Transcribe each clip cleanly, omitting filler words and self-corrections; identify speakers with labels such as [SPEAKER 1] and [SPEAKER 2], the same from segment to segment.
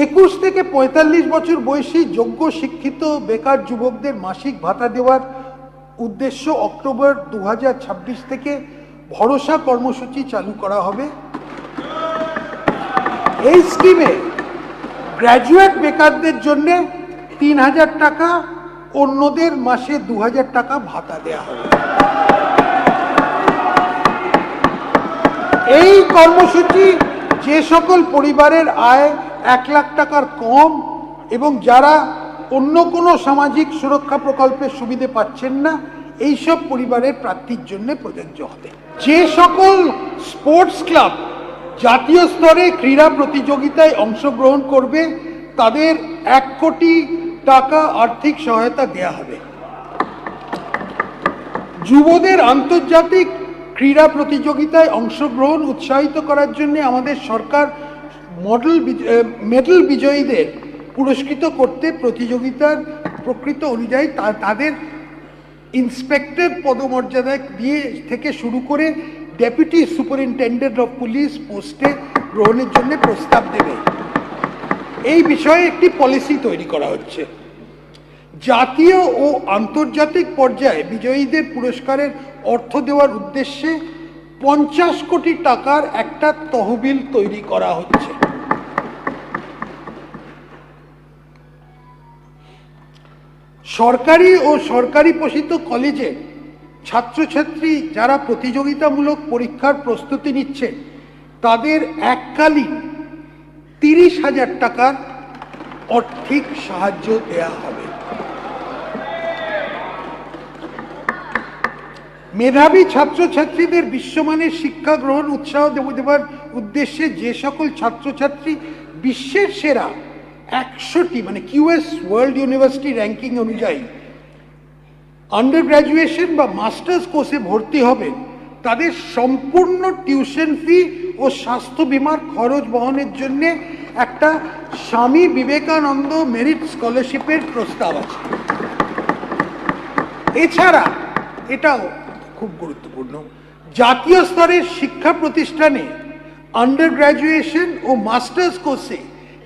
[SPEAKER 1] 21 থেকে 45 বছর বয়সী যোগ্য শিক্ষিত বেকার যুবকদের মাসিক ভাতা দেওয়ার উদ্দেশ্য অক্টোবর 2026 থেকে ভরসা কর্মসূচি চালু করা হবে। এই স্কিমে গ্র্যাজুয়েট বেকারদের জন্য 3000 টাকা, অন্যদের মাসে 2000 টাকা ভাতা দেওয়া হবে। এই কর্মসূচি যে সকল পরিবারের আয় 1 লাখ টাকার কম এবং যারা অন্য কোনো সামাজিক সুরক্ষা প্রকল্পের সুবিধে পাচ্ছেন না, এই সব পরিবারের প্রার্থীর জন্য প্রযোজ্য হবে। যে সকল স্পোর্টস ক্লাব জাতীয় স্তরে ক্রীড়া প্রতিযোগিতায় অংশগ্রহণ করবে তাদের 1 কোটি টাকা আর্থিক সহায়তা দেয়া হবে। যুবদের আন্তর্জাতিক ক্রীড়া প্রতিযোগিতায় অংশগ্রহণ উৎসাহিত করার জন্য আমাদের সরকার মেডেল বিজয়ীদের পুরস্কৃত করতে প্রতিযোগিতার প্রকৃত অনুযায়ী তাদের ইন্সপেক্টর পদমর্যাদা দিয়ে থেকে শুরু করে ডেপুটি সুপারিনটেন্ডেন্ট অফ পুলিশ পোস্টে গ্রহণের জন্য প্রস্তাব দেবে। এই বিষয়ে একটি পলিসি তৈরি করা হচ্ছে। জাতীয় ও আন্তর্জাতিক পর্যায়ে বিজয়ীদের পুরস্কারের অর্থ দেওয়ার উদ্দেশ্যে 50 কোটি টাকার একটা তহবিল তৈরি করা হচ্ছে। সরকারি ও সরকারি পোষিত কলেজে ছাত্রছাত্রী যারা প্রতিযোগিতামূলক পরীক্ষার প্রস্তুতি নিচ্ছে তাদের এককালীন 30,000 টাকার আর্থিক সাহায্য দেওয়া হবে। মেধাবী ছাত্রছাত্রীদের বিশ্বমানের শিক্ষা গ্রহণ উৎসাহ দেওয়ার উদ্দেশ্যে যে সকল ছাত্রছাত্রী বিশ্বের সেরা 100টি মানে কিউএস ওয়ার্ল্ড ইউনিভার্সিটি র্যাঙ্কিং অনুযায়ী আন্ডার গ্র্যাজুয়েশন বা মাস্টার্স কোর্সে ভর্তি হবেন তাদের সম্পূর্ণ টিউশন ফি ও স্বাস্থ্য বিমার খরচ বহনের জন্য একটা স্বামী বিবেকানন্দ মেরিট স্কলারশিপের প্রস্তাব আছে। এছাড়া এটাও খুব গুরুত্বপূর্ণ, জাতীয় স্তরের শিক্ষা প্রতিষ্ঠানে আন্ডার গ্র্যাজুয়েশন ও মাস্টার্স কোর্সে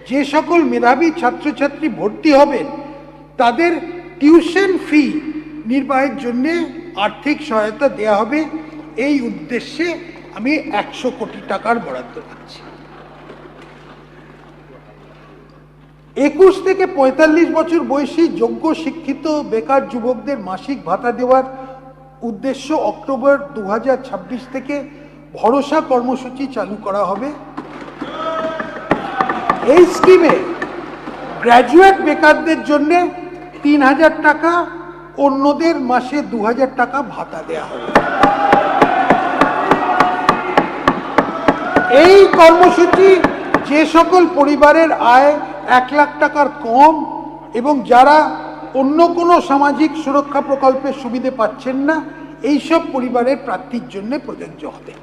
[SPEAKER 1] যে সকল মেধাবী ছাত্রছাত্রী ভর্তি হবেন তাদের টিউশন ফি নির্বাহের জন্য আর্থিক সহায়তা দেওয়া হবে। এই উদ্দেশ্যে আমি 100 কোটি টাকার বরাদ্দ পাচ্ছি। 21 থেকে 45 বছর বয়সী যোগ্য শিক্ষিত বেকার যুবকদের মাসিক ভাতা দেওয়ার উদ্দেশ্য অক্টোবর 2026 থেকে ভরসা কর্মসূচি চালু করা হবে। এই স্কিমে গ্র্যাজুয়েট বেকারদের জন্য 3000 টাকা, অন্যদের মাসে 2000 টাকা ভাতা দেওয়া হবে। এই কর্মসূচি যে সকল পরিবারের আয় 1 লাখ টাকার কম এবং যারা অন্য কোনো সামাজিক সুরক্ষা প্রকল্পের সুবিধে পাচ্ছেন না, এই সব পরিবারের প্রার্থীর জন্য প্রযোজ্য হবে।